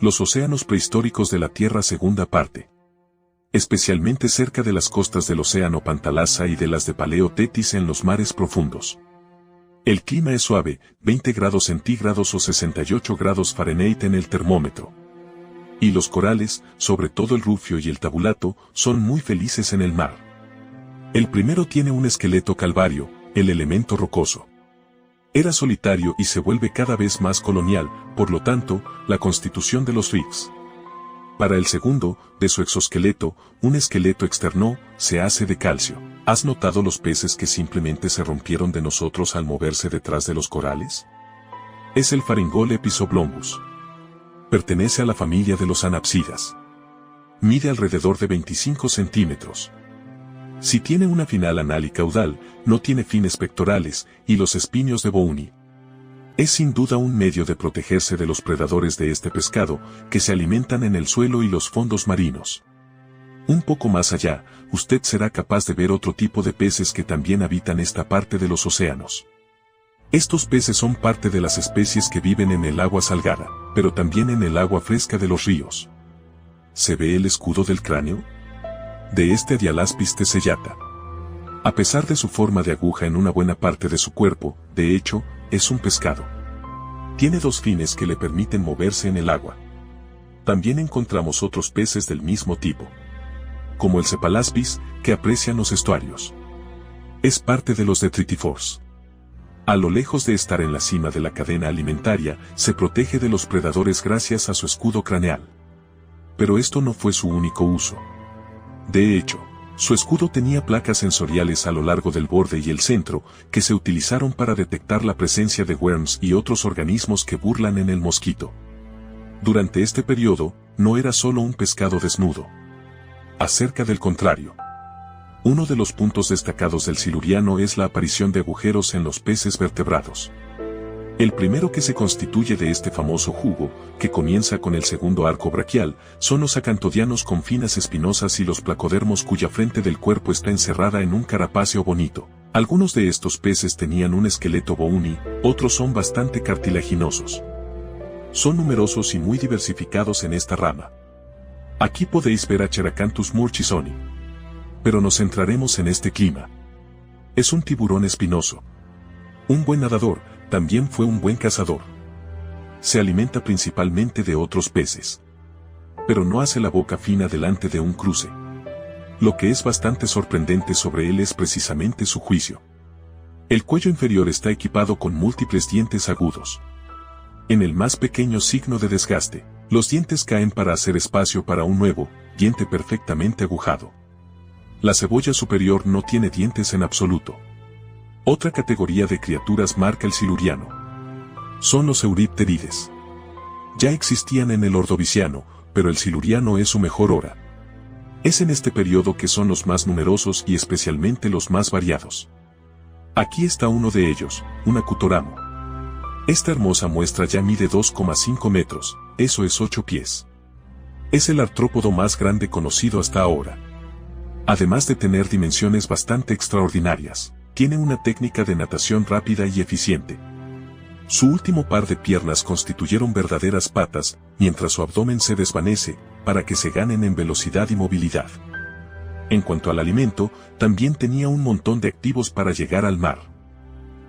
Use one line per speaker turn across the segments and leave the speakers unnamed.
Los océanos prehistóricos de la Tierra, segunda parte. Especialmente cerca de las costas del océano Pantalasa y de las de Paleo Tetis en los mares profundos. El clima es suave, 20 grados centígrados o 68 grados Fahrenheit en el termómetro. Y los corales, sobre todo el rufio y el tabulato, son muy felices en el mar. El primero tiene un esqueleto calvario, el elemento rocoso. Era solitario y se vuelve cada vez más colonial, por lo tanto, la constitución de los reefs. Para el segundo, de su exoesqueleto, un esqueleto externo, se hace de calcio. ¿Has notado los peces que simplemente se rompieron de nosotros al moverse detrás de los corales? Es el Pharyngolepis oblongus. Pertenece a la familia de los anapsidas. Mide alrededor de 25 centímetros. Si tiene una final anal y caudal, no tiene fines pectorales, y los espinos de Bouni. Es sin duda un medio de protegerse de los predadores de este pescado, que se alimentan en el suelo y los fondos marinos. Un poco más allá, usted será capaz de ver otro tipo de peces que también habitan esta parte de los océanos. Estos peces son parte de las especies que viven en el agua salgada, pero también en el agua fresca de los ríos. ¿Se ve el escudo del cráneo? De este Dialaspis tessellata. A pesar de su forma de aguja en una buena parte de su cuerpo, de hecho, es un pescado. Tiene dos fines que le permiten moverse en el agua. También encontramos otros peces del mismo tipo, como el Cephalaspis, que aprecian los estuarios. Es parte de los detritivores. A lo lejos de estar en la cima de la cadena alimentaria, se protege de los predadores gracias a su escudo craneal. Pero esto no fue su único uso. De hecho, su escudo tenía placas sensoriales a lo largo del borde y el centro, que se utilizaron para detectar la presencia de worms y otros organismos que burlan en el mosquito. Durante este periodo, no era solo un pescado desnudo. Acerca del contrario. Uno de los puntos destacados del siluriano es la aparición de agujeros en los peces vertebrados. El primero que se constituye de este famoso jugo, que comienza con el segundo arco braquial, son los acantodianos con finas espinosas y los placodermos cuya frente del cuerpo está encerrada en un carapacio bonito. Algunos de estos peces tenían un esqueleto Bouni, otros son bastante cartilaginosos. Son numerosos y muy diversificados en esta rama. Aquí podéis ver a Cheracanthus murchisoni. Pero nos centraremos en este clima. Es un tiburón espinoso. Un buen nadador, también fue un buen cazador. Se alimenta principalmente de otros peces. Pero no hace la boca fina delante de un cruce. Lo que es bastante sorprendente sobre él es precisamente su juicio. El cuello inferior está equipado con múltiples dientes agudos. En el más pequeño signo de desgaste, los dientes caen para hacer espacio para un nuevo diente perfectamente agujado. La cebolla superior no tiene dientes en absoluto. Otra categoría de criaturas marca el siluriano. Son los euripterides. Ya existían en el Ordoviciano, pero el siluriano es su mejor hora. Es en este periodo que son los más numerosos y especialmente los más variados. Aquí está uno de ellos, un acutoramo. Esta hermosa muestra ya mide 2,5 metros, eso es 8 pies. Es el artrópodo más grande conocido hasta ahora. Además de tener dimensiones bastante extraordinarias, tiene una técnica de natación rápida y eficiente. Su último par de piernas constituyeron verdaderas patas, mientras su abdomen se desvanece, para que se ganen en velocidad y movilidad. En cuanto al alimento, también tenía un montón de activos para llegar al mar.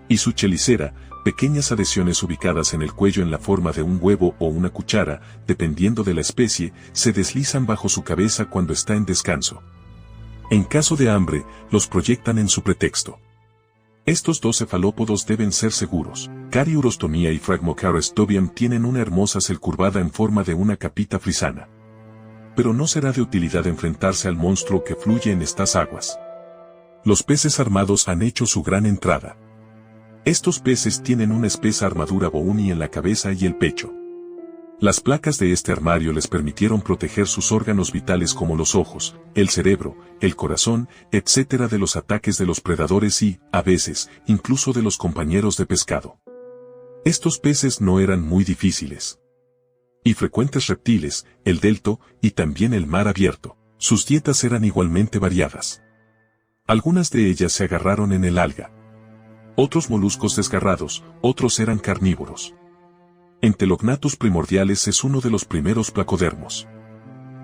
Y su chelicera, pequeñas adhesiones ubicadas en el cuello en la forma de un huevo o una cuchara, dependiendo de la especie, se deslizan bajo su cabeza cuando está en descanso. En caso de hambre, los proyectan en su pretexto. Estos dos cefalópodos deben ser seguros. Cariurostomia y Phragmocharostobium tienen una hermosa cel curvada en forma de una capita frisana. Pero no será de utilidad enfrentarse al monstruo que fluye en estas aguas. Los peces armados han hecho su gran entrada. Estos peces tienen una espesa armadura Bouni en la cabeza y el pecho. Las placas de este armario les permitieron proteger sus órganos vitales como los ojos, el cerebro, el corazón, etc. de los ataques de los predadores y, a veces, incluso de los compañeros de pescado. Estos peces no eran muy difíciles. Y frecuentes reptiles, el delto, y también el mar abierto. Sus dietas eran igualmente variadas. Algunas de ellas se agarraron en el alga. Otros moluscos desgarrados, otros eran carnívoros. Entelognathus primordialis es uno de los primeros placodermos.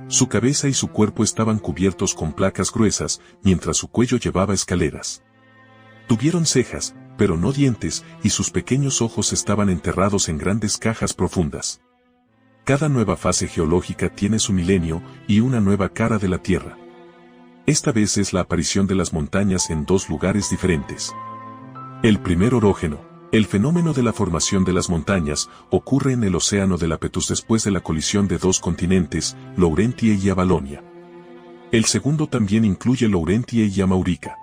Su cabeza y su cuerpo estaban cubiertos con placas gruesas, mientras su cuello llevaba escaleras. Tuvieron cejas, pero no dientes, y sus pequeños ojos estaban enterrados en grandes cajas profundas. Cada nueva fase geológica tiene su milenio y una nueva cara de la Tierra. Esta vez es la aparición de las montañas en dos lugares diferentes. El primer orógeno, el fenómeno de la formación de las montañas, ocurre en el océano de Iapetus después de la colisión de dos continentes, Laurentia y Avalonia. El segundo también incluye Laurentia y Maurica.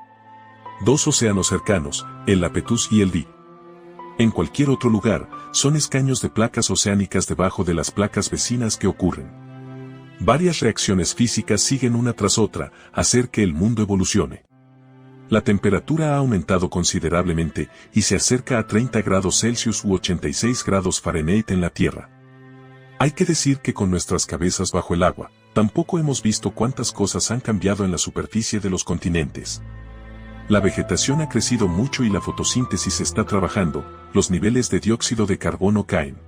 Dos océanos cercanos, el Iapetus y el Dee. En cualquier otro lugar, son escaños de placas oceánicas debajo de las placas vecinas que ocurren. Varias reacciones físicas siguen una tras otra, hacer que el mundo evolucione. La temperatura ha aumentado considerablemente y se acerca a 30 grados Celsius u 86 grados Fahrenheit en la Tierra. Hay que decir que con nuestras cabezas bajo el agua, tampoco hemos visto cuántas cosas han cambiado en la superficie de los continentes. La vegetación ha crecido mucho y la fotosíntesis está trabajando, los niveles de dióxido de carbono caen.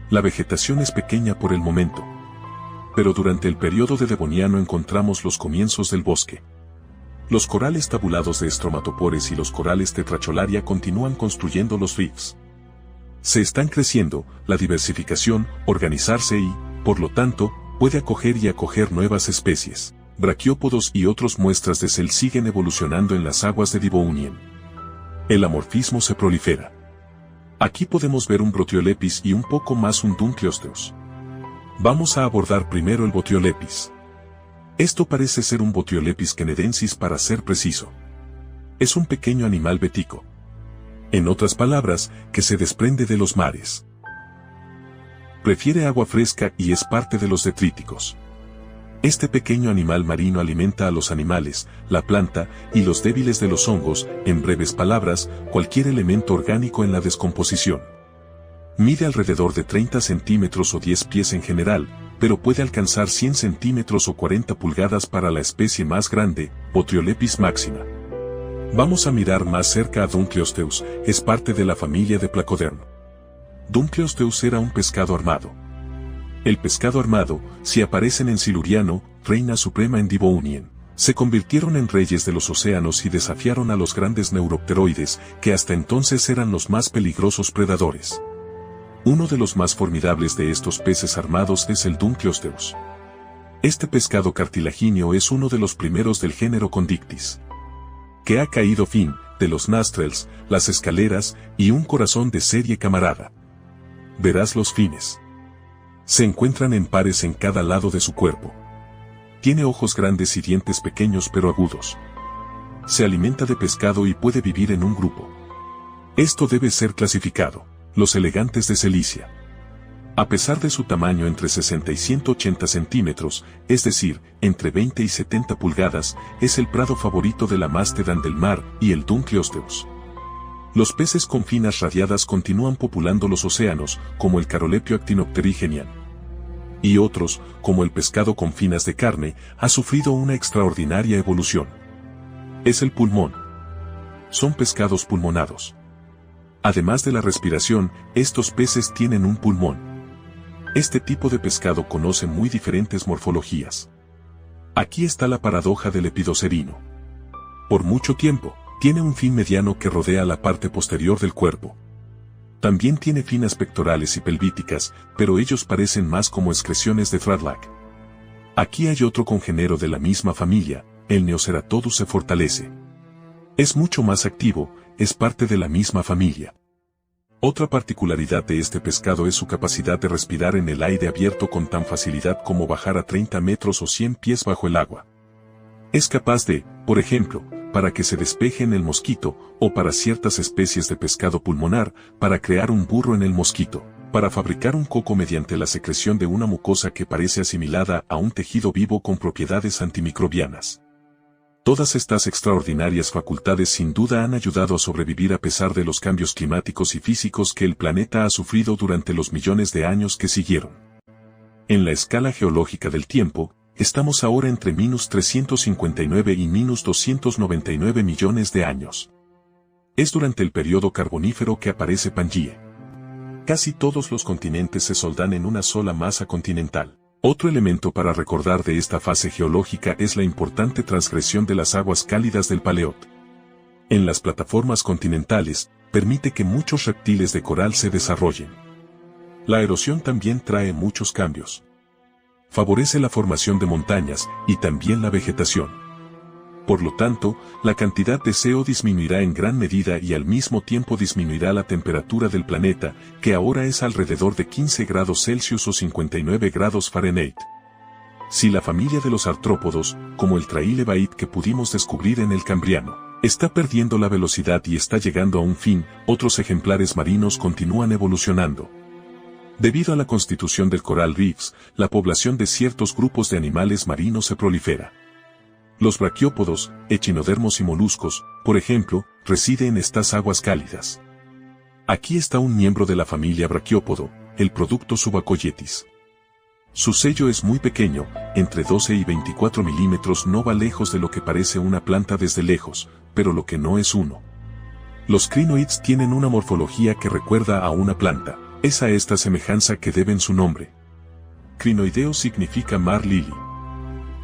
La vegetación es pequeña por el momento. Pero durante el periodo de Devoniano encontramos los comienzos del bosque. Los corales tabulados de estromatopores y los corales tetracholaria continúan construyendo los reefs. Se están creciendo, la diversificación, organizarse y, por lo tanto, puede acoger nuevas especies. Braquiópodos y otros muestras de sel siguen evolucionando en las aguas de Devonian. El amorfismo se prolifera. Aquí podemos ver un Brotiolepis y un poco más un Dunkleosteus. Vamos a abordar primero el Botiolepis. Esto parece ser un Botiolepis canadensis para ser preciso. Es un pequeño animal betico. En otras palabras, que se desprende de los mares. Prefiere agua fresca y es parte de los detríticos. Este pequeño animal marino alimenta a los animales, la planta y los débiles de los hongos, en breves palabras, cualquier elemento orgánico en la descomposición. Mide alrededor de 30 centímetros o 10 pies en general, pero puede alcanzar 100 centímetros o 40 pulgadas para la especie más grande, Botiolepis maxima. Vamos a mirar más cerca a Dunkleosteus, es parte de la familia de Placoderm. Dunkleosteus era un pescado armado. El pescado armado, si aparecen en Siluriano, reina suprema en Devonian, se convirtieron en reyes de los océanos y desafiaron a los grandes neuropteroides, que hasta entonces eran los más peligrosos predadores. Uno de los más formidables de estos peces armados es el Dunkleosteus. Este pescado cartilagíneo es uno de los primeros del género Condictis. Que ha caído fin, de los nastrels, las escaleras, y un corazón de serie camarada. Verás los fines. Se encuentran en pares en cada lado de su cuerpo. Tiene ojos grandes y dientes pequeños pero agudos. Se alimenta de pescado y puede vivir en un grupo. Esto debe ser clasificado. Los elegantes de Cilicia. A pesar de su tamaño entre 60 y 180 centímetros, es decir, entre 20 y 70 pulgadas, es el prado favorito de la Mastodon del mar y el Dunkleosteus. Los peces con finas radiadas continúan populando los océanos, como el Carolepio actinopterygenian. Y otros, como el pescado con finas de carne, ha sufrido una extraordinaria evolución. Es el pulmón. Son pescados pulmonados. Además de la respiración, estos peces tienen un pulmón. Este tipo de pescado conoce muy diferentes morfologías. Aquí está la paradoja del epidocerino. Por mucho tiempo, tiene un fin mediano que rodea la parte posterior del cuerpo. También tiene finas pectorales y pelvíticas, pero ellos parecen más como excreciones de Fradlac. Aquí hay otro congénero de la misma familia, el Neoceratodus se fortalece. Es mucho más activo, es parte de la misma familia. Otra particularidad de este pescado es su capacidad de respirar en el aire abierto con tan facilidad como bajar a 30 metros o 100 pies bajo el agua. Es capaz de, por ejemplo, para que se despeje en el mosquito, o para ciertas especies de pescado pulmonar, para crear un burro en el mosquito, para fabricar un coco mediante la secreción de una mucosa que parece asimilada a un tejido vivo con propiedades antimicrobianas. Todas estas extraordinarias facultades sin duda han ayudado a sobrevivir a pesar de los cambios climáticos y físicos que el planeta ha sufrido durante los millones de años que siguieron. En la escala geológica del tiempo, estamos ahora entre -359 y -299 millones de años. Es durante el periodo carbonífero que aparece Pangaea. Casi todos los continentes se soldan en una sola masa continental. Otro elemento para recordar de esta fase geológica es la importante transgresión de las aguas cálidas del Paleot. En las plataformas continentales, permite que muchos reptiles de coral se desarrollen. La erosión también trae muchos cambios. Favorece la formación de montañas y también la vegetación. Por lo tanto, la cantidad de CO disminuirá en gran medida y al mismo tiempo disminuirá la temperatura del planeta, que ahora es alrededor de 15 grados Celsius o 59 grados Fahrenheit. Si la familia de los artrópodos, como el Trilobite que pudimos descubrir en el Cambriano, está perdiendo la velocidad y está llegando a un fin, otros ejemplares marinos continúan evolucionando. Debido a la constitución del coral reefs, la población de ciertos grupos de animales marinos se prolifera. Los braquiópodos, echinodermos y moluscos, por ejemplo, residen en estas aguas cálidas. Aquí está un miembro de la familia braquiópodo, el producto Subacoyetis. Su sello es muy pequeño, entre 12 y 24 milímetros, no va lejos de lo que parece una planta desde lejos, pero lo que no es uno. Los crinoids tienen una morfología que recuerda a una planta, es a esta semejanza que deben su nombre. Crinoideo significa mar lily.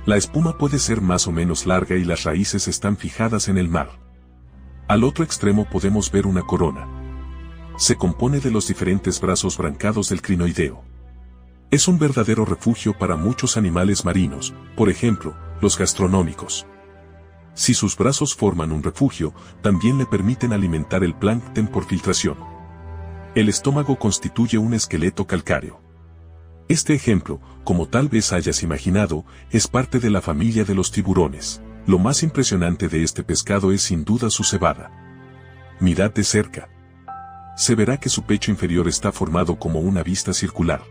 La espuma puede ser más o menos larga y las raíces están fijadas en el mar. Al otro extremo podemos ver una corona. Se compone de los diferentes brazos brancados del crinoideo. Es un verdadero refugio para muchos animales marinos, por ejemplo, los gastronómicos. Si sus brazos forman un refugio, también le permiten alimentar el plancton por filtración. El estómago constituye un esqueleto calcáreo. Este ejemplo, como tal vez hayas imaginado, es parte de la familia de los tiburones. Lo más impresionante de este pescado es sin duda su cebada. Mirad de cerca. Se verá que su pecho inferior está formado como una vista circular.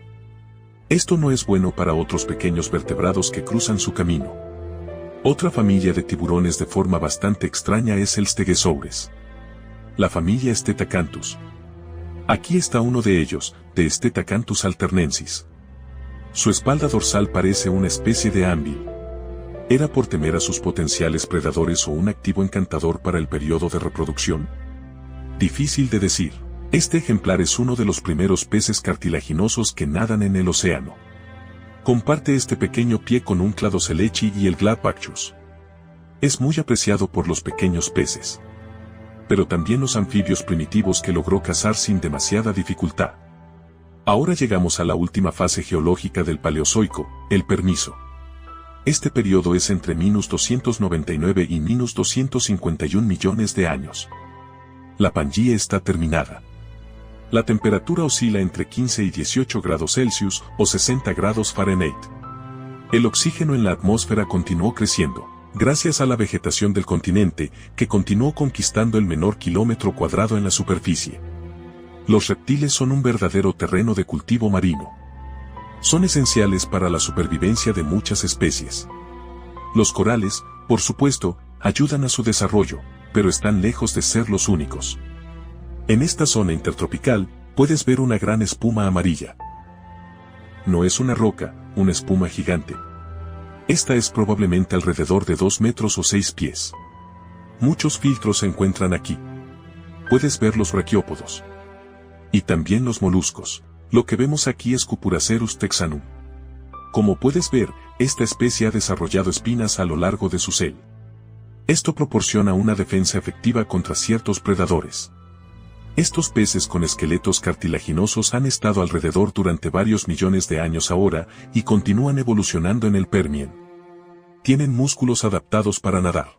Esto no es bueno para otros pequeños vertebrados que cruzan su camino. Otra familia de tiburones de forma bastante extraña es el Stegosaurus. La familia Stetacanthus. Aquí está uno de ellos, de Stetacanthus alternensis. Su espalda dorsal parece una especie de anvil. ¿Era por temer a sus potenciales predadores o un activo encantador para el periodo de reproducción? Difícil de decir. Este ejemplar es uno de los primeros peces cartilaginosos que nadan en el océano. Comparte este pequeño pie con un Cladocelechi y el Gladbachus. Es muy apreciado por los pequeños peces. Pero también los anfibios primitivos que logró cazar sin demasiada dificultad. Ahora llegamos a la última fase geológica del Paleozoico, el Permiso. Este periodo es entre -299 y -251 millones de años. La Pangea está terminada. La temperatura oscila entre 15 y 18 grados Celsius o 60 grados Fahrenheit. El oxígeno en la atmósfera continuó creciendo, gracias a la vegetación del continente, que continuó conquistando el menor kilómetro cuadrado en la superficie. Los reptiles son un verdadero terreno de cultivo marino. Son esenciales para la supervivencia de muchas especies. Los corales, por supuesto, ayudan a su desarrollo, pero están lejos de ser los únicos. En esta zona intertropical, puedes ver una gran espuma amarilla. No es una roca, una espuma gigante. Esta es probablemente alrededor de 2 metros o 6 pies. Muchos filtros se encuentran aquí. Puedes ver los braquiópodos. Y también los moluscos. Lo que vemos aquí es Cupuracerus texanum. Como puedes ver, esta especie ha desarrollado espinas a lo largo de su cel. Esto proporciona una defensa efectiva contra ciertos predadores. Estos peces con esqueletos cartilaginosos han estado alrededor durante varios millones de años ahora y continúan evolucionando en el Permian. Tienen músculos adaptados para nadar.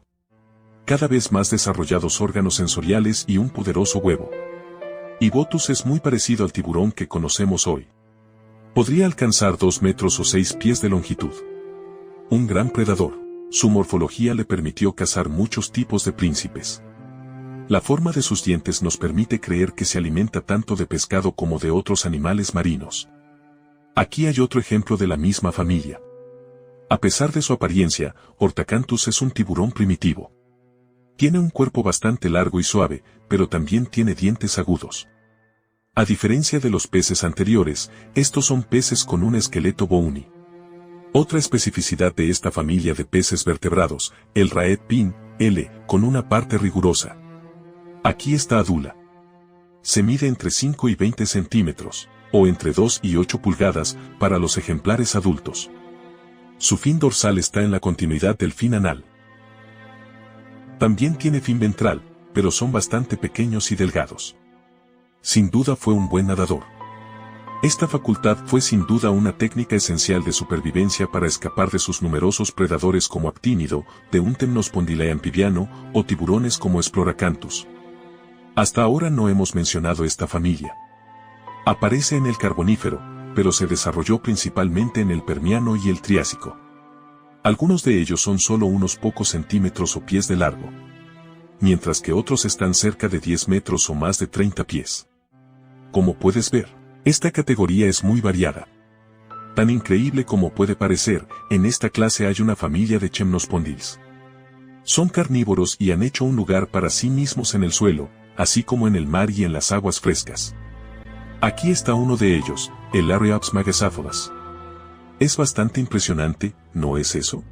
Cada vez más desarrollados órganos sensoriales y un poderoso huevo. Ibotus es muy parecido al tiburón que conocemos hoy. Podría alcanzar 2 metros o 6 pies de longitud. Un gran predador. Su morfología le permitió cazar muchos tipos de príncipes. La forma de sus dientes nos permite creer que se alimenta tanto de pescado como de otros animales marinos. Aquí hay otro ejemplo de la misma familia. A pesar de su apariencia, Orthacanthus es un tiburón primitivo. Tiene un cuerpo bastante largo y suave, pero también tiene dientes agudos. A diferencia de los peces anteriores, estos son peces con un esqueleto bony. Otra especificidad de esta familia de peces vertebrados, el Raed pin, L, con una parte rigurosa. Aquí está Adula. Se mide entre 5 y 20 centímetros, o entre 2 y 8 pulgadas, para los ejemplares adultos. Su fin dorsal está en la continuidad del fin anal. También tiene fin ventral, pero son bastante pequeños y delgados. Sin duda fue un buen nadador. Esta facultad fue sin duda una técnica esencial de supervivencia para escapar de sus numerosos predadores como actínido, de un Temnospondylae amphibiano, o tiburones como Exploracanthus. Hasta ahora no hemos mencionado esta familia. Aparece en el Carbonífero, pero se desarrolló principalmente en el Permiano y el Triásico. Algunos de ellos son solo unos pocos centímetros o pies de largo, mientras que otros están cerca de 10 metros o más de 30 pies. Como puedes ver, esta categoría es muy variada. Tan increíble como puede parecer, en esta clase hay una familia de Chemnospondyls. Son carnívoros y han hecho un lugar para sí mismos en el suelo, así como en el mar y en las aguas frescas. Aquí está uno de ellos, el Lariaps megasaphodas. Es bastante impresionante, ¿no es eso?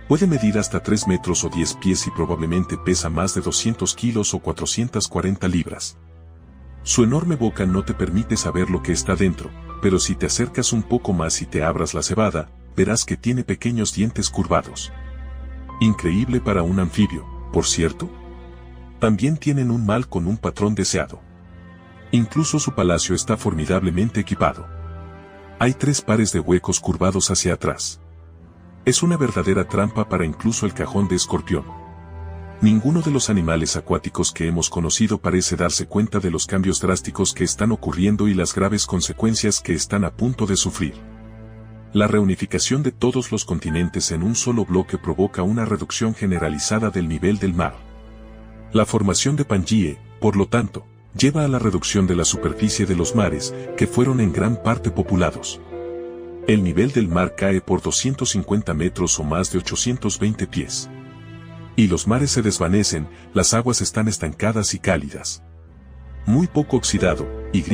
Puede medir hasta 3 metros o 10 pies y probablemente pesa más de 200 kilos o 440 libras. Su enorme boca no te permite saber lo que está dentro, pero si te acercas un poco más y te abras la cebada, verás que tiene pequeños dientes curvados. Increíble para un anfibio, por cierto. También tienen un mal con un patrón deseado. Incluso su palacio está formidablemente equipado. Hay 3 pares de huecos curvados hacia atrás. Es una verdadera trampa para incluso el cajón de escorpión. Ninguno de los animales acuáticos que hemos conocido parece darse cuenta de los cambios drásticos que están ocurriendo y las graves consecuencias que están a punto de sufrir. La reunificación de todos los continentes en un solo bloque provoca una reducción generalizada del nivel del mar. La formación de Pangaea, por lo tanto, lleva a la reducción de la superficie de los mares, que fueron en gran parte populados. El nivel del mar cae por 250 metros o más de 820 pies. Y los mares se desvanecen, las aguas están estancadas y cálidas. Muy poco oxidado, y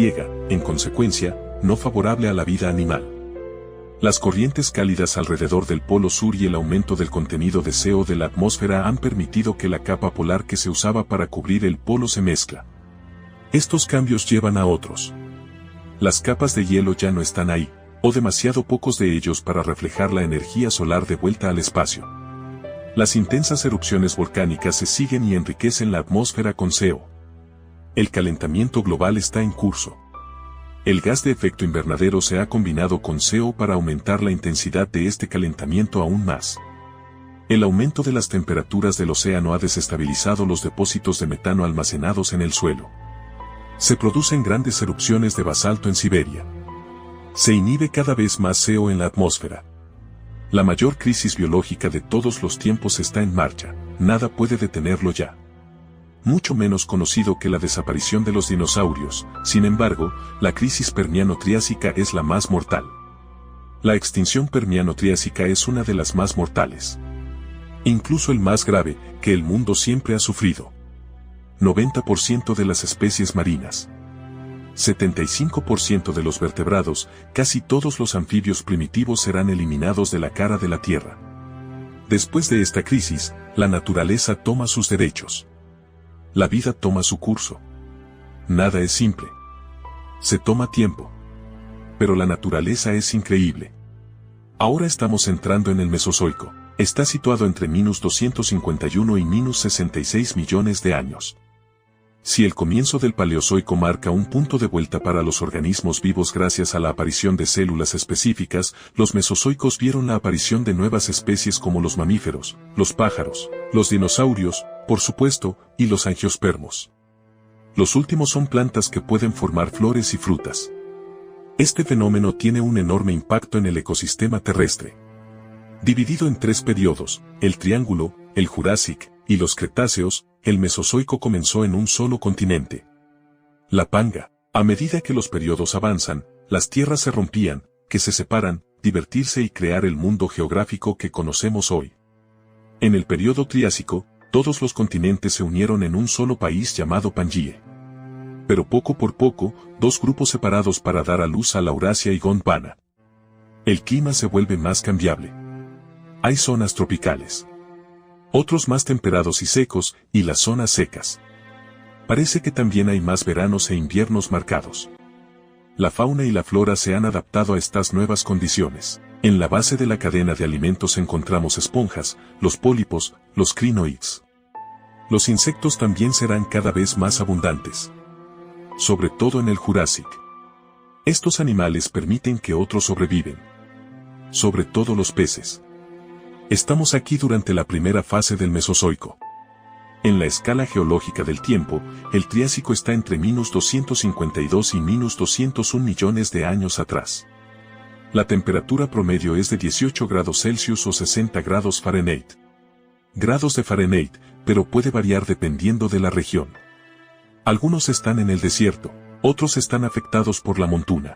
en consecuencia, no favorable a la vida animal. Las corrientes cálidas alrededor del Polo Sur y el aumento del contenido de CO de la atmósfera han permitido que la capa polar que se usaba para cubrir el polo se mezcla. Estos cambios llevan a otros. Las capas de hielo ya no están ahí, o demasiado pocos de ellos para reflejar la energía solar de vuelta al espacio. Las intensas erupciones volcánicas se siguen y enriquecen la atmósfera con CO. El calentamiento global está en curso. El gas de efecto invernadero se ha combinado con CO para aumentar la intensidad de este calentamiento aún más. El aumento de las temperaturas del océano ha desestabilizado los depósitos de metano almacenados en el suelo. Se producen grandes erupciones de basalto en Siberia. Se inhibe cada vez más CO en la atmósfera. La mayor crisis biológica de todos los tiempos está en marcha, nada puede detenerlo ya. Mucho menos conocido que la desaparición de los dinosaurios, sin embargo, la crisis Permiano-Triásica es la más mortal. La extinción Permiano-Triásica es una de las más mortales. Incluso el más grave, que el mundo siempre ha sufrido. 90% de las especies marinas. 75% de los vertebrados, casi todos los anfibios primitivos serán eliminados de la cara de la Tierra. Después de esta crisis, la naturaleza toma sus derechos. La vida toma su curso. Nada es simple. Se toma tiempo. Pero la naturaleza es increíble. Ahora estamos entrando en el Mesozoico. Está situado entre -251 y -66 millones de años. Si el comienzo del Paleozoico marca un punto de vuelta para los organismos vivos gracias a la aparición de células específicas, los mesozoicos vieron la aparición de nuevas especies como los mamíferos, los pájaros, los dinosaurios, por supuesto, y los angiospermos. Los últimos son plantas que pueden formar flores y frutas. Este fenómeno tiene un enorme impacto en el ecosistema terrestre. Dividido en 3 periodos, el Triángulo, el Jurásico, y los Cretáceos, el Mesozoico comenzó en un solo continente. La Panga. A medida que los periodos avanzan, las tierras se rompían, que se separan, divertirse y crear el mundo geográfico que conocemos hoy. En el periodo Triásico, todos los continentes se unieron en un solo país llamado Pangaea. Pero poco por poco, 2 grupos separados para dar a luz a Laurasia y Gondwana. El clima se vuelve más cambiable. Hay zonas tropicales. Otros más temperados y secos, y las zonas secas. Parece que también hay más veranos e inviernos marcados. La fauna y la flora se han adaptado a estas nuevas condiciones. En la base de la cadena de alimentos encontramos esponjas, los pólipos, los crinoids. Los insectos también serán cada vez más abundantes. Sobre todo en el Jurásico. Estos animales permiten que otros sobreviven. Sobre todo los peces. Estamos aquí durante la primera fase del Mesozoico. En la escala geológica del tiempo, el Triásico está entre -252 y -201 millones de años atrás. La temperatura promedio es de 18 grados Celsius o 60 grados Fahrenheit. Grados de Fahrenheit, pero puede variar dependiendo de la región. Algunos están en el desierto, otros están afectados por la monzón.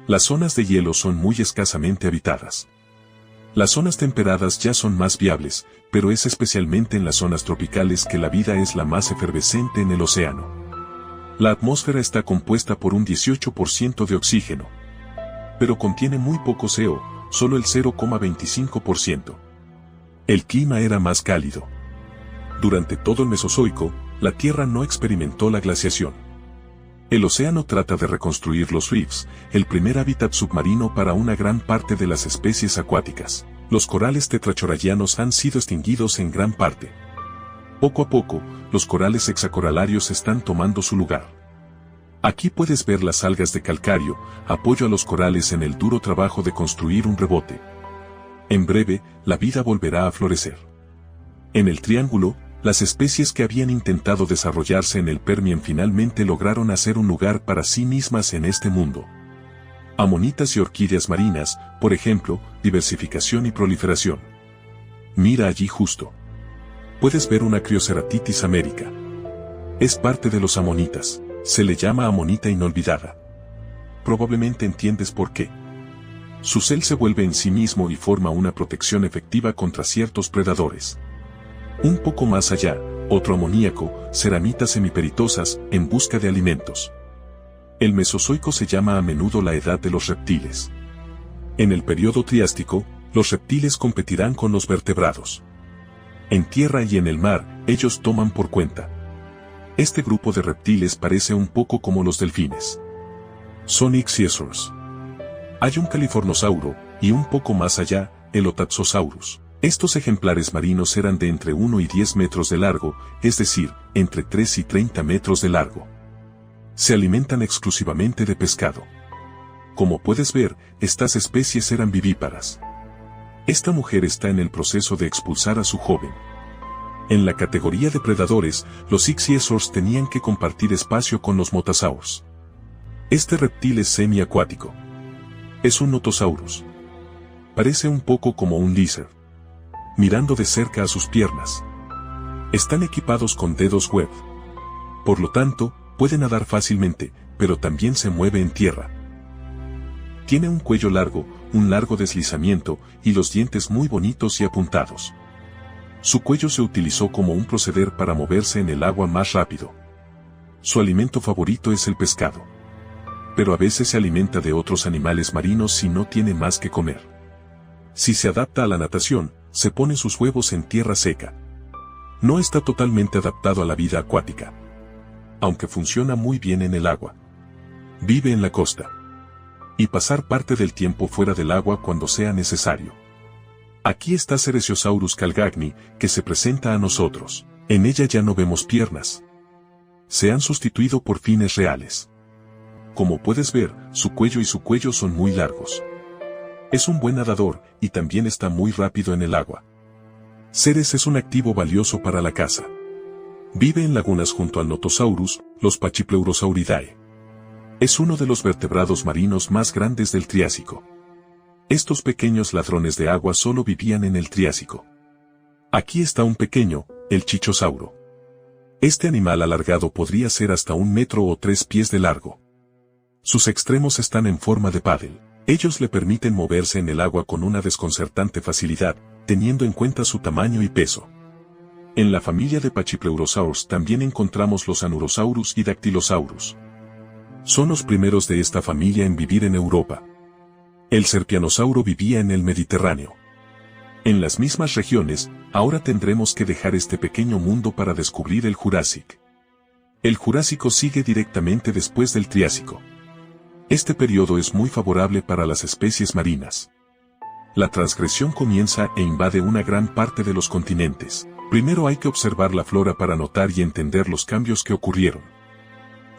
Las zonas de hielo son muy escasamente habitadas. Las zonas temperadas ya son más viables, pero es especialmente en las zonas tropicales que la vida es la más efervescente en el océano. La atmósfera está compuesta por un 18% de oxígeno, pero contiene muy poco CO, solo el 0,25%. El clima era más cálido. Durante todo el Mesozoico, la Tierra no experimentó la glaciación. El océano trata de reconstruir los reefs, el primer hábitat submarino para una gran parte de las especies acuáticas. Los corales tetrachorayanos han sido extinguidos en gran parte. Poco a poco, los corales hexacoralarios están tomando su lugar. Aquí puedes ver las algas de calcario, apoyo a los corales en el duro trabajo de construir un rebote. En breve, la vida volverá a florecer. En el Triángulo, las especies que habían intentado desarrollarse en el Permian finalmente lograron hacer un lugar para sí mismas en este mundo. Amonitas y orquídeas marinas, por ejemplo, diversificación y proliferación. Mira allí justo. Puedes ver una Crioceratitis america. Es parte de los amonitas, se le llama amonita inolvidada. Probablemente entiendes por qué. Su cel se vuelve en sí mismo y forma una protección efectiva contra ciertos predadores. Un poco más allá, otro amoníaco, ceramitas semiperitosas, en busca de alimentos. El Mesozoico se llama a menudo la edad de los reptiles. En el periodo Triásico, los reptiles competirán con los vertebrados. En tierra y en el mar, ellos toman por cuenta. Este grupo de reptiles parece un poco como los delfines. Son ichthyosaurs. Hay un californosauro, y un poco más allá, el Otaxosaurus. Estos ejemplares marinos eran de entre 1 y 10 metros de largo, es decir, entre 3 y 30 metros de largo. Se alimentan exclusivamente de pescado. Como puedes ver, estas especies eran vivíparas. Esta mujer está en el proceso de expulsar a su joven. En la categoría de predadores, los ichthyosaurs tenían que compartir espacio con los mosasaurs. Este reptil es semiacuático. Es un Notosaurus. Parece un poco como un lizard. Mirando de cerca a sus piernas. Están equipados con dedos web. Por lo tanto, puede nadar fácilmente, pero también se mueve en tierra. Tiene un cuello largo, un largo deslizamiento, y los dientes muy bonitos y apuntados. Su cuello se utilizó como un proceder para moverse en el agua más rápido. Su alimento favorito es el pescado. Pero a veces se alimenta de otros animales marinos si no tiene más que comer. Si se adapta a la natación, se pone sus huevos en tierra seca. No está totalmente adaptado a la vida acuática. Aunque funciona muy bien en el agua. Vive en la costa. Y pasar parte del tiempo fuera del agua cuando sea necesario. Aquí está Ceresiosaurus calgagni, que se presenta a nosotros. En ella ya no vemos piernas. Se han sustituido por fines reales. Como puedes ver, su cuello son muy largos. Es un buen nadador, y también está muy rápido en el agua. Ceres es un activo valioso para la caza. Vive en lagunas junto al Notosaurus, los Pachypleurosauridae. Es uno de los vertebrados marinos más grandes del Triásico. Estos pequeños ladrones de agua solo vivían en el Triásico. Aquí está un pequeño, el Chichosauro. Este animal alargado podría ser hasta 1 metro o 3 pies de largo. Sus extremos están en forma de pádel. Ellos le permiten moverse en el agua con una desconcertante facilidad, teniendo en cuenta su tamaño y peso. En la familia de Pachypleurosaurs también encontramos los Anurosaurus y Dactylosaurus. Son los primeros de esta familia en vivir en Europa. El Serpianosauro vivía en el Mediterráneo. En las mismas regiones, ahora tendremos que dejar este pequeño mundo para descubrir el Jurásico. El Jurásico sigue directamente después del Triásico. Este periodo es muy favorable para las especies marinas. La transgresión comienza e invade una gran parte de los continentes. Primero hay que observar la flora para notar y entender los cambios que ocurrieron.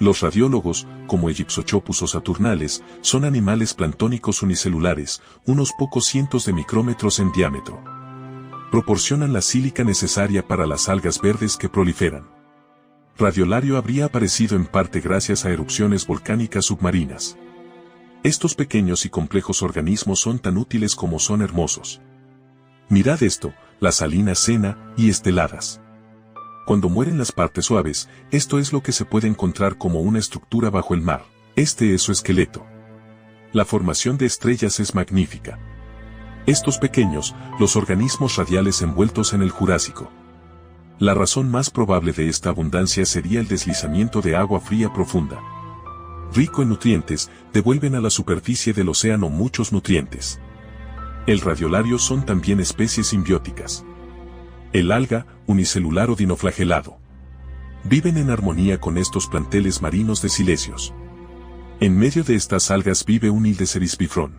Los radiólogos, como Egyptochopus o Saturnales, son animales planctónicos unicelulares, unos pocos cientos de micrómetros en diámetro. Proporcionan la sílica necesaria para las algas verdes que proliferan. Radiolario habría aparecido en parte gracias a erupciones volcánicas submarinas. Estos pequeños y complejos organismos son tan útiles como son hermosos. Mirad esto, las salinas Sena y esteladas. Cuando mueren las partes suaves, esto es lo que se puede encontrar como una estructura bajo el mar. Este es su esqueleto. La formación de estrellas es magnífica. Estos pequeños, los organismos radiales envueltos en el Jurásico. La razón más probable de esta abundancia sería el deslizamiento de agua fría profunda. Rico en nutrientes, devuelven a la superficie del océano muchos nutrientes. El radiolario son también especies simbióticas. El alga, unicelular o dinoflagelado. Viven en armonía con estos planteles marinos de silecios. En medio de estas algas vive un Hildecerys bifrón.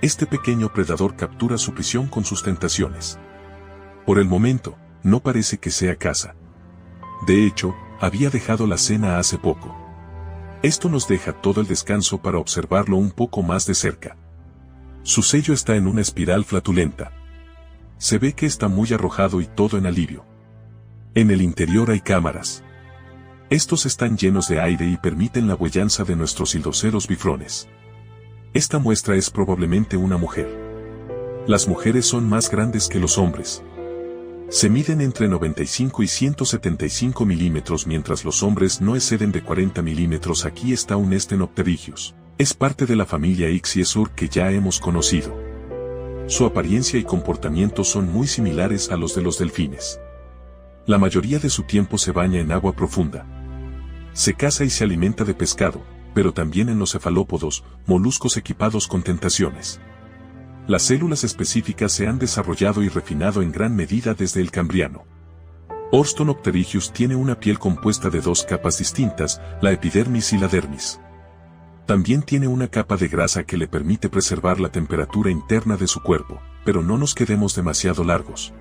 Este pequeño predador captura su prisión con sus tentaciones. Por el momento, no parece que sea caza. De hecho, había dejado la cena hace poco. Esto nos deja todo el descanso para observarlo un poco más de cerca. Su sello está en una espiral flatulenta. Se ve que está muy arrojado y todo en alivio. En el interior hay cámaras. Estos están llenos de aire y permiten la huellanza de nuestros hildoceros bifrones. Esta muestra es probablemente una mujer. Las mujeres son más grandes que los hombres. Se miden entre 95 y 175 milímetros mientras los hombres no exceden de 40 milímetros. Aquí está un Stenopterygius. Es parte de la familia Ichthyosaur que ya hemos conocido. Su apariencia y comportamiento son muy similares a los de los delfines. La mayoría de su tiempo se baña en agua profunda. Se caza y se alimenta de pescado, pero también en los cefalópodos, moluscos equipados con tentaciones. Las células específicas se han desarrollado y refinado en gran medida desde el Cambriano. Stenopterygius tiene una piel compuesta de dos capas distintas, la epidermis y la dermis. También tiene una capa de grasa que le permite preservar la temperatura interna de su cuerpo, pero no nos quedemos demasiado largos.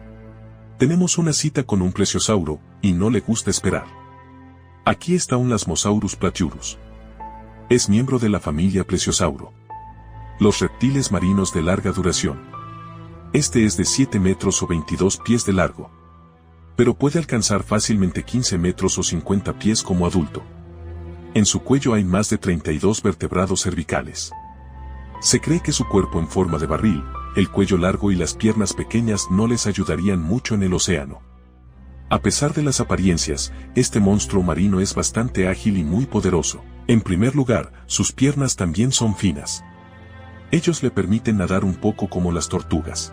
Tenemos una cita con un plesiosauro, y no le gusta esperar. Aquí está un Lasmosaurus platyurus. Es miembro de la familia Plesiosauro. Los reptiles marinos de larga duración. Este es de 7 metros o 22 pies de largo. Pero puede alcanzar fácilmente 15 metros o 50 pies como adulto. En su cuello hay más de 32 vertebrados cervicales. Se cree que su cuerpo en forma de barril, el cuello largo y las piernas pequeñas no les ayudarían mucho en el océano. A pesar de las apariencias, este monstruo marino es bastante ágil y muy poderoso. En primer lugar, sus piernas también son finas. Ellos le permiten nadar un poco como las tortugas.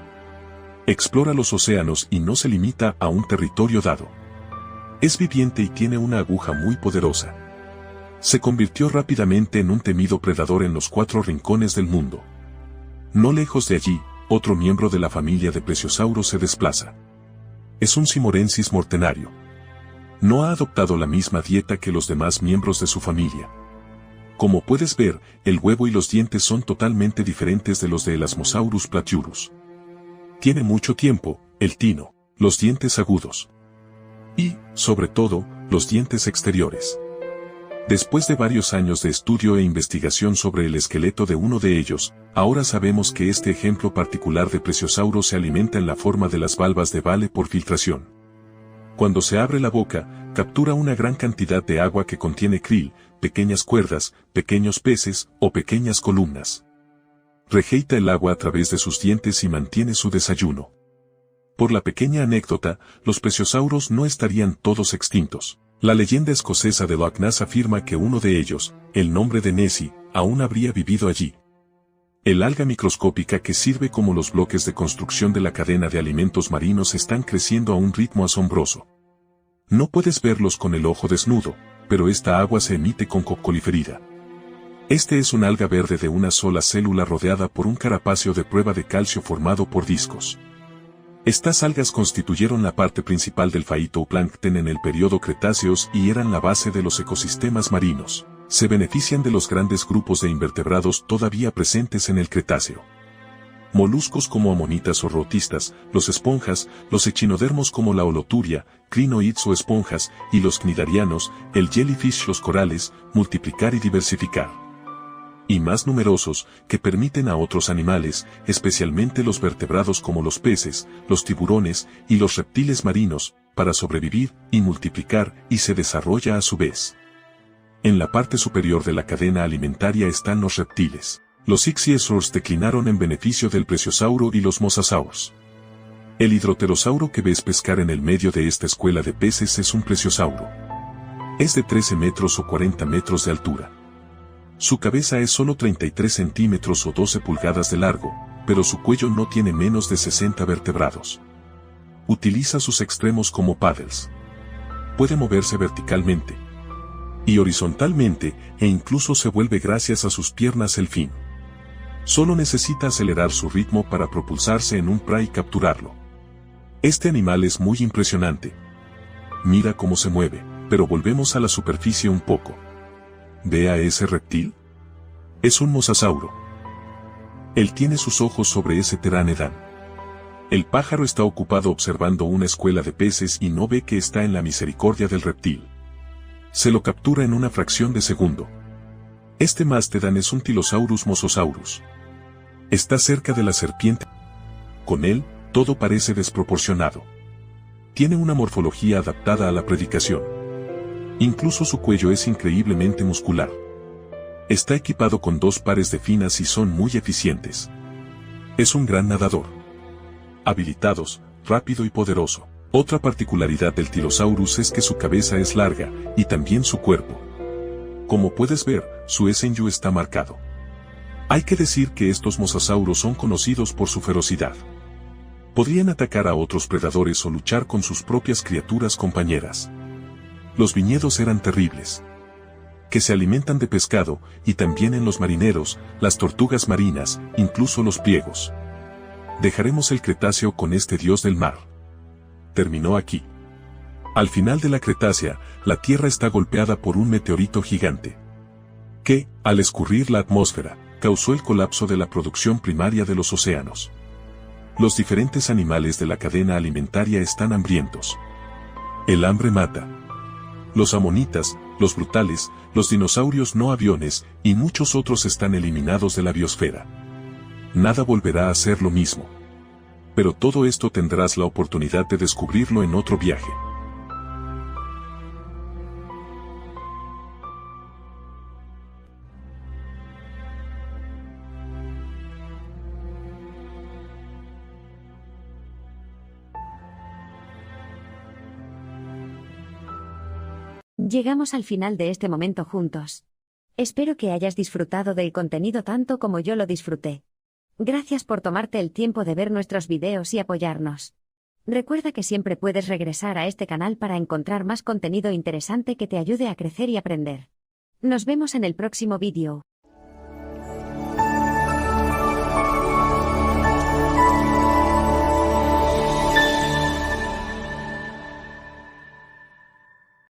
Explora los océanos y no se limita a un territorio dado. Es viviente y tiene una aguja muy poderosa. Se convirtió rápidamente en un temido predador en los 4 rincones del mundo. No lejos de allí, otro miembro de la familia de plesiosauros se desplaza. Es un Simorensis mortenario. No ha adoptado la misma dieta que los demás miembros de su familia. Como puedes ver, el huevo y los dientes son totalmente diferentes de los de Elasmosaurus platyurus. Tiene mucho tiempo, el tino, los dientes agudos. Y, sobre todo, los dientes exteriores. Después de varios años de estudio e investigación sobre el esqueleto de uno de ellos, ahora sabemos que este ejemplo particular de plesiosauro se alimenta en la forma de las valvas de Vale por filtración. Cuando se abre la boca, captura una gran cantidad de agua que contiene krill, pequeñas cuerdas, pequeños peces o pequeñas columnas. Rejeita el agua a través de sus dientes y mantiene su desayuno. Por la pequeña anécdota, los plesiosauros no estarían todos extintos. La leyenda escocesa de Loch Ness afirma que uno de ellos, el nombre de Nessie, aún habría vivido allí. El alga microscópica que sirve como los bloques de construcción de la cadena de alimentos marinos están creciendo a un ritmo asombroso. No puedes verlos con el ojo desnudo, pero esta agua se emite con cocoliferida. Este es un alga verde de una sola célula rodeada por un carapacio de prueba de calcio formado por discos. Estas algas constituyeron la parte principal del fitoplancton en el período Cretáceo y eran la base de los ecosistemas marinos. Se benefician de los grandes grupos de invertebrados todavía presentes en el Cretáceo. Moluscos como amonitas o rotistas, los esponjas, los echinodermos como la holoturia, crinoids o esponjas, y los cnidarianos, el jellyfish, los corales, multiplicar y diversificar. Y más numerosos, que permiten a otros animales, especialmente los vertebrados como los peces, los tiburones y los reptiles marinos, para sobrevivir y multiplicar y se desarrolla a su vez. En la parte superior de la cadena alimentaria están los reptiles. Los ichthyosaurs declinaron en beneficio del plesiosauro y los mosasaurs. El hidroterosauro que ves pescar en el medio de esta escuela de peces es un plesiosauro. Es de 13 metros o 40 metros de altura. Su cabeza es solo 33 centímetros o 12 pulgadas de largo, pero su cuello no tiene menos de 60 vertebrados. Utiliza sus extremos como paddles. Puede moverse verticalmente y horizontalmente, e incluso se vuelve gracias a sus piernas el fin. Solo necesita acelerar su ritmo para propulsarse en un prey y capturarlo. Este animal es muy impresionante. Mira cómo se mueve, pero volvemos a la superficie un poco. ¿Ve a ese reptil? Es un mosasauro. Él tiene sus ojos sobre ese pteranodon. El pájaro está ocupado observando una escuela de peces y no ve que está en la misericordia del reptil. Se lo captura en una fracción de segundo. Este mastodon es un Tylosaurus mosasaurus. Está cerca de la serpiente. Con él, todo parece desproporcionado. Tiene una morfología adaptada a la predicación. Incluso su cuello es increíblemente muscular. Está equipado con 2 pares de finas y son muy eficientes. Es un gran nadador. Habilitados, rápido y poderoso. Otra particularidad del Tylosaurus es que su cabeza es larga, y también su cuerpo. Como puedes ver, su SNU está marcado. Hay que decir que estos mosasauros son conocidos por su ferocidad. Podrían atacar a otros predadores o luchar con sus propias criaturas compañeras. Los viñedos eran terribles. Que se alimentan de pescado, y también en los marineros, las tortugas marinas, incluso los pliegos. Dejaremos el Cretáceo con este dios del mar. Terminó aquí. Al final de la Cretácea, la Tierra está golpeada por un meteorito gigante. Que, al escurrir la atmósfera, causó el colapso de la producción primaria de los océanos. Los diferentes animales de la cadena alimentaria están hambrientos. El hambre mata. Los amonitas, los brutales, los dinosaurios no aviones, y muchos otros están eliminados de la biosfera. Nada volverá a ser lo mismo. Pero todo esto tendrás la oportunidad de descubrirlo en otro viaje.
Llegamos al final de este momento juntos. Espero que hayas disfrutado del contenido tanto como yo lo disfruté. Gracias por tomarte el tiempo de ver nuestros videos y apoyarnos. Recuerda que siempre puedes regresar a este canal para encontrar más contenido interesante que te ayude a crecer y aprender. Nos vemos en el próximo vídeo.